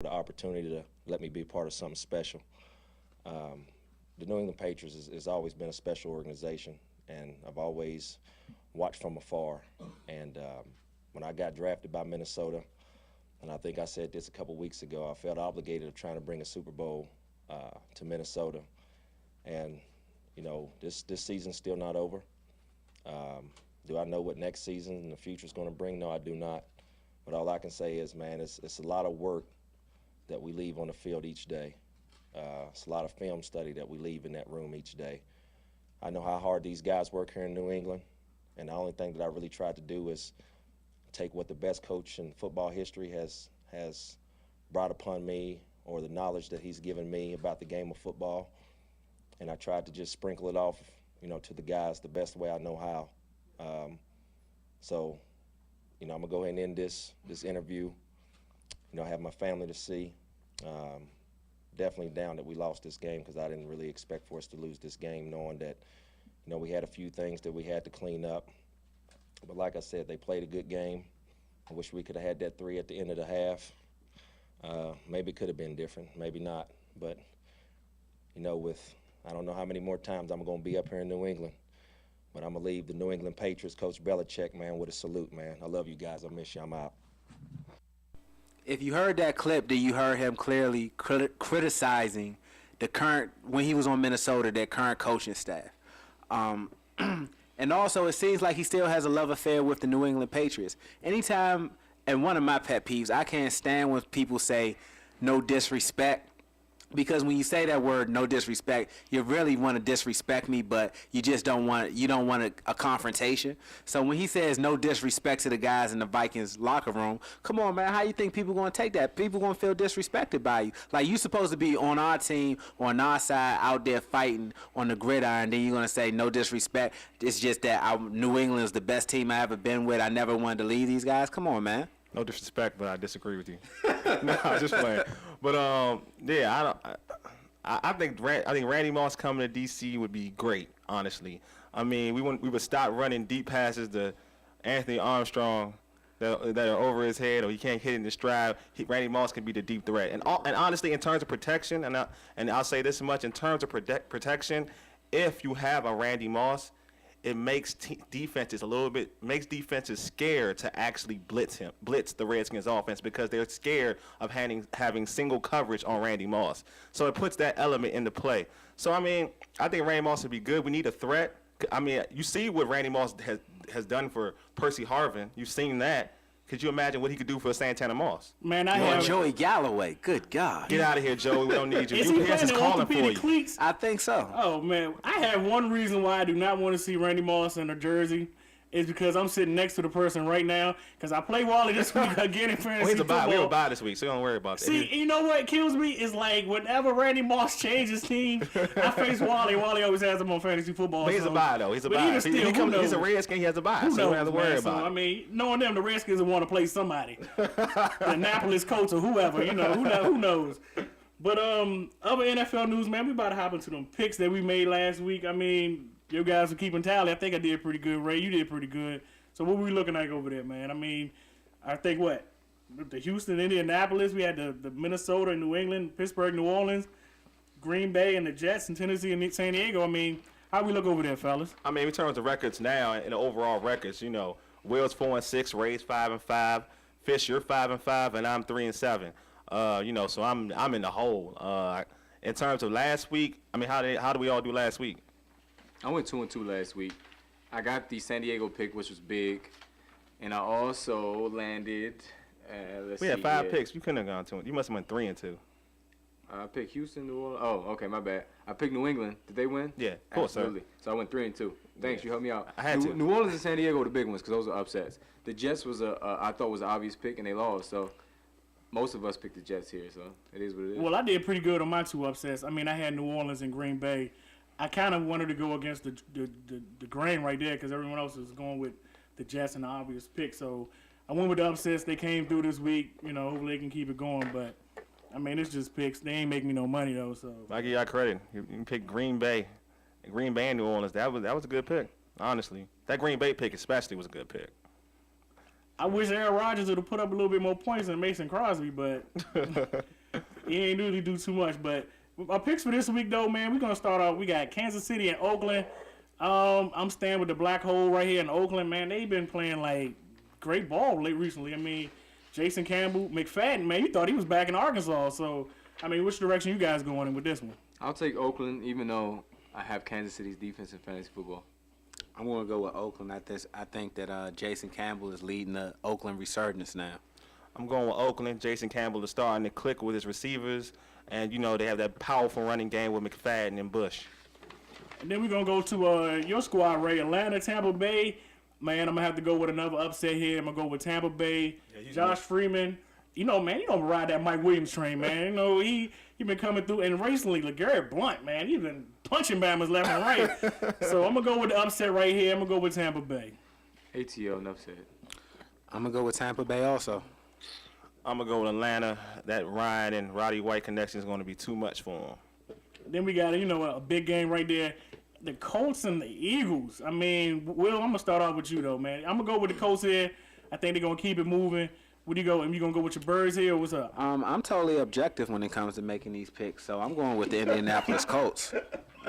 the opportunity to let me be part of something special. Um, the New England Patriots has always been a special organization, and I've always watched from afar. And when I got drafted by Minnesota, and I think I said this a couple weeks ago, I felt obligated to trying to bring a Super Bowl to Minnesota. And this season's still not over. Do I know what next season and the future is going to bring? No, I do not. But all I can say is, man, it's a lot of work that we leave on the field each day. It's a lot of film study that we leave in that room each day. I know how hard these guys work here in New England, and the only thing that I really tried to do is take what the best coach in football history has brought upon me, or the knowledge that he's given me about the game of football, and I tried to just sprinkle it off, to the guys the best way I know how. So, I'm gonna go ahead and end this interview. I have my family to see. Definitely down that we lost this game, because I didn't really expect for us to lose this game, knowing that, we had a few things that we had to clean up. But like I said, they played a good game. I wish we could have had that 3 at the end of the half. Maybe it could have been different, maybe not. But, I don't know how many more times I'm going to be up here in New England, but I'm going to leave the New England Patriots, Coach Belichick, man, with a salute, man. I love you guys. I miss you. I'm out. If you heard that clip, then you heard him clearly criticizing the current, when he was on Minnesota, their current coaching staff. And also, it seems like he still has a love affair with the New England Patriots. Anytime, and one of my pet peeves, I can't stand when people say no disrespect. Because when you say that word, no disrespect, you really want to disrespect me, but you just don't want a confrontation. So when he says no disrespect to the guys in the Vikings locker room, come on, man, how you think people going to take that? People going to feel disrespected by you. Like, you supposed to be on our team, on our side, out there fighting on the gridiron, then you're going to say no disrespect. It's just that New England is the best team I ever been with. I never wanted to leave these guys. Come on, man. No disrespect, but I disagree with you. No, I'm just playing. But yeah, I think Randy Moss coming to DC would be great. Honestly, I mean, we would stop running deep passes to Anthony Armstrong that are over his head, or he can't hit in the stride. Randy Moss can be the deep threat. And honestly, in terms of protection, and I'll say this much, in terms of protection, if you have a Randy Moss, it makes defenses scared to actually blitz the Redskins offense, because they're scared of having single coverage on Randy Moss. So it puts that element into play. So, I mean, I think Randy Moss would be good. We need a threat. I mean, you see what Randy Moss has done for Percy Harvin. You've seen that. Could you imagine what he could do for Santana Moss? Man, I have Joey Galloway. Good God. Get out of here, Joey. We don't need you. Is he playing the orthopedic cleats? I think so. Oh, man. I have one reason why I do not want to see Randy Moss in a jersey. Is because I'm sitting next to the person right now, because I play Wally this week again in fantasy football. We have a bye this week, so don't worry about that. See, you know what kills me is, like, whenever Randy Moss changes team, I face Wally. Wally always has him on fantasy football. But he's a bye, though. He's a bye. He's a Redskin. He has a bye, so you don't have to worry about it. I mean, knowing them, the Redskins will want to play somebody. The Annapolis Colts or whoever, who knows. But other NFL news, man, we about to hop into them picks that we made last week. I mean, you guys are keeping tally. I think I did pretty good, Ray. You did pretty good. So what were we looking at over there, man? I mean, I think the Houston, Indianapolis, we had the Minnesota, New England, Pittsburgh, New Orleans, Green Bay, and the Jets, and Tennessee and San Diego. I mean, how we look over there, fellas? I mean, in terms of records now, and the overall records, Will's 4-6, Ray's 5-5, Fish, you're 5-5, and I'm 3-7. So I'm in the hole. In terms of last week, I mean, how do we all do last week? I went 2-2 last week. I got the San Diego pick, which was big, and I also landed. We had 5 picks. You couldn't have gone 2. You must have went 3-2. I picked Houston, New Orleans. Oh, okay, my bad. I picked New England. Did they win? Yeah, of course, absolutely. So I went 3-2. Thanks, you helped me out. I had to. New Orleans and San Diego were the big ones because those are upsets. The Jets was I thought was an obvious pick, and they lost. So most of us picked the Jets here. So it is what it is. Well, I did pretty good on my 2 upsets. I mean, I had New Orleans and Green Bay. I kind of wanted to go against the grain right there, because everyone else is going with the Jets and the obvious pick. So I went with the upsets. They came through this week. Hopefully they can keep it going. But, I mean, it's just picks. They ain't making me no money, though. So I give y'all credit. You picked Green Bay and New Orleans. That was a good pick, honestly. That Green Bay pick especially was a good pick. I wish Aaron Rodgers would have put up a little bit more points than Mason Crosby, but he ain't really do too much. But our picks for this week, though, man, we're going to start off. We got Kansas City and Oakland. I'm staying with the black hole right here in Oakland, man. They've been playing, like, great ball recently. I mean, Jason Campbell, McFadden, man, you thought he was back in Arkansas. So, I mean, which direction you guys going in with this one? I'll take Oakland, even though I have Kansas City's defense in fantasy football. I'm going to go with Oakland. I think that Jason Campbell is leading the Oakland resurgence now. I'm going with Oakland. Jason Campbell is starting to click with his receivers. And, you know, they have that powerful running game with McFadden and Bush. And then we're going to go to your squad, Ray. Atlanta, Tampa Bay. Man, I'm going to have to go with another upset here. I'm going to go with Tampa Bay. Josh Freeman. You know, man, you don't ride that Mike Williams train, man. You know, he been coming through. And recently, LeGarrette Blount, man, he's been punching Bama's left and right. So I'm going to go with the upset right here. I'm going to go with Tampa Bay. ATL, enough said. I'm going to go with Tampa Bay also. I'm going to go with Atlanta. That Ryan and Roddy White connection is going to be too much for him. Then we got, a big game right there. The Colts and the Eagles. I mean, Will, I'm going to start off with you, though, man. I'm going to go with the Colts here. I think they're going to keep it moving. Where do you go? Are you going to go with your Birds here, or what's up? I'm totally objective when it comes to making these picks, so I'm going with the Indianapolis Colts.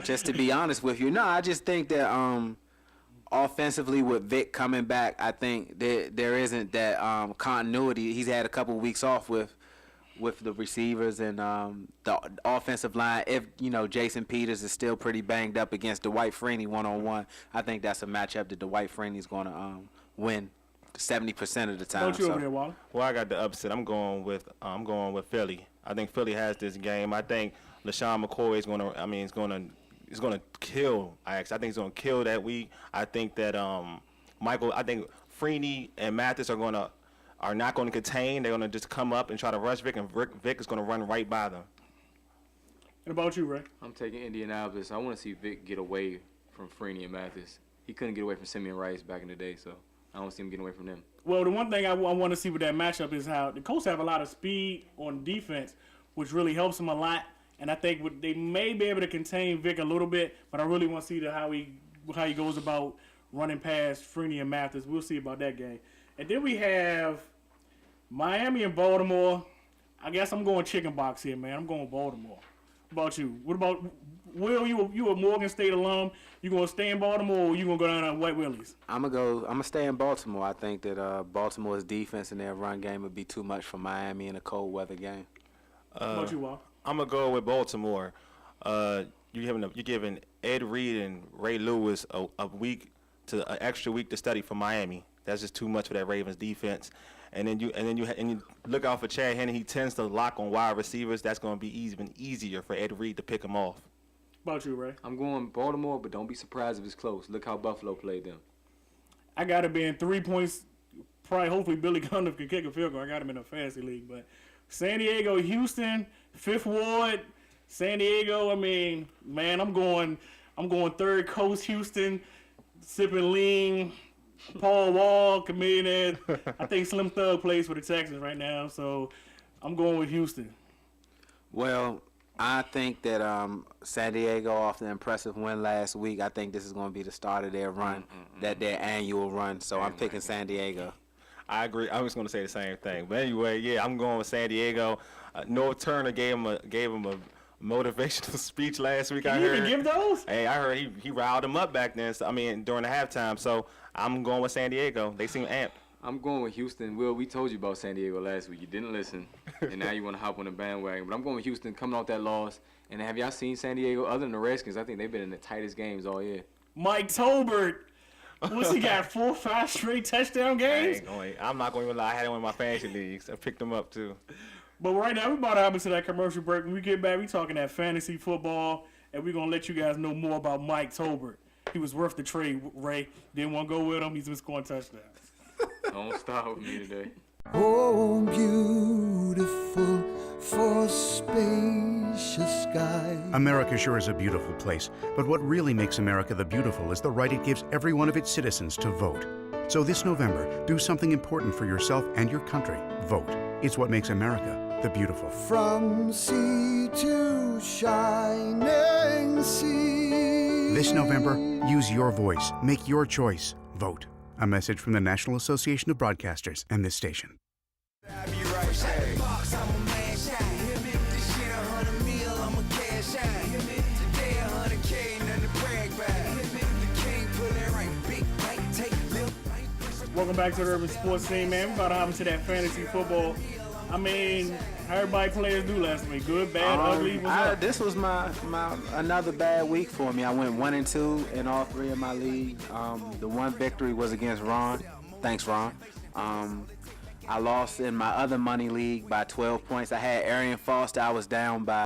Just to be honest with you. No, I just think that offensively with Vic coming back, I think there isn't that continuity. He's had a couple of weeks off with the receivers and the offensive line. If, Jason Peters is still pretty banged up against Dwight Freeney one-on-one, I think that's a matchup that Dwight Freeney's going to win 70% of the time. Don't you over there, Waller? Well, I got the upset. I'm going with Philly. I think Philly has this game. I think LaShawn McCoy is going to. I mean, he's going to kill. I think he's going to kill that week. I think that I think Freeney and Mathis are not going to contain. They're going to just come up and try to rush Vic, and Vic is going to run right by them. And about you, Ray? I'm taking Indianapolis. I want to see Vic get away from Freeney and Mathis. He couldn't get away from Simeon Rice back in the day, so I don't see him getting away from them. Well, the one thing I want to see with that matchup is how the Colts have a lot of speed on defense, which really helps them a lot. And I think they may be able to contain Vic a little bit, but I really want to see how he goes about running past Freeney and Mathis. We'll see about that game. And then we have Miami and Baltimore. I guess I'm going chicken box here, man. I'm going Baltimore. What about you? What about Will? You a Morgan State alum? You gonna stay in Baltimore, or you gonna go down on White Willie's? I'm gonna stay in Baltimore. I think that Baltimore's defense and their run game would be too much for Miami in a cold weather game. What about you, Wal? I'm gonna go with Baltimore. You're giving Ed Reed and Ray Lewis an extra week to study for Miami. That's just too much for that Ravens defense. And then you look out for Chad Henne. He tends to lock on wide receivers. That's going to be even easier for Ed Reed to pick him off. What about you, Ray? I'm going Baltimore, but don't be surprised if it's close. Look how Buffalo played them. I got to be in 3 points. Probably, hopefully, Billy Gunn can kick a field goal. I got him in a fantasy league. But San Diego, Houston, Fifth Ward, San Diego. I mean, man, I'm going Third Coast, Houston, sipping lean. Paul Wall, comedian. I think Slim Thug plays for the Texans right now, so I'm going with Houston. Well, I think that San Diego, off the impressive win last week, I think this is going to be the start of their run, their annual run. So I'm picking San Diego. I agree. I was going to say the same thing, but anyway, yeah, I'm going with San Diego. North Turner gave him a motivational speech last week. Can you even give those? Hey, I heard he riled him up back then. So, I mean, during the halftime. So I'm going with San Diego. They seem amped. I'm going with Houston. Will, we told you about San Diego last week. You didn't listen, and now you want to hop on the bandwagon. But I'm going with Houston, coming off that loss. And have y'all seen San Diego? Other than the Redskins, I think they've been in the tightest games all year. Mike Tolbert. What's he got, 4 or 5 straight touchdown games? I'm not going to lie. I had him in my fantasy leagues. I picked him up, too. But right now, we're about to hop into that commercial break. When we get back, we're talking that fantasy football, and we're going to let you guys know more about Mike Tolbert. He was worth the trade, Ray. Didn't want to go with him. He's been scoring touchdowns. Don't stop with me today. Oh, beautiful for spacious skies. America sure is a beautiful place, but what really makes America the beautiful is the right it gives every one of its citizens to vote. So this November, do something important for yourself and your country. Vote. It's what makes America the beautiful. From sea to shining sea. This November, use your voice. Make your choice. Vote. A message from the National Association of Broadcasters and this station. Welcome back to the Urban Sports Scene, man. We're about to hop into that fantasy football. I mean, how everybody players do last week? Good, bad, ugly? What's up? This was my another bad week for me. I went 1-2 in all three of my leagues. The one victory was against Ron. Thanks, Ron. I lost in my other money league by 12 points. I had Arian Foster. I was down by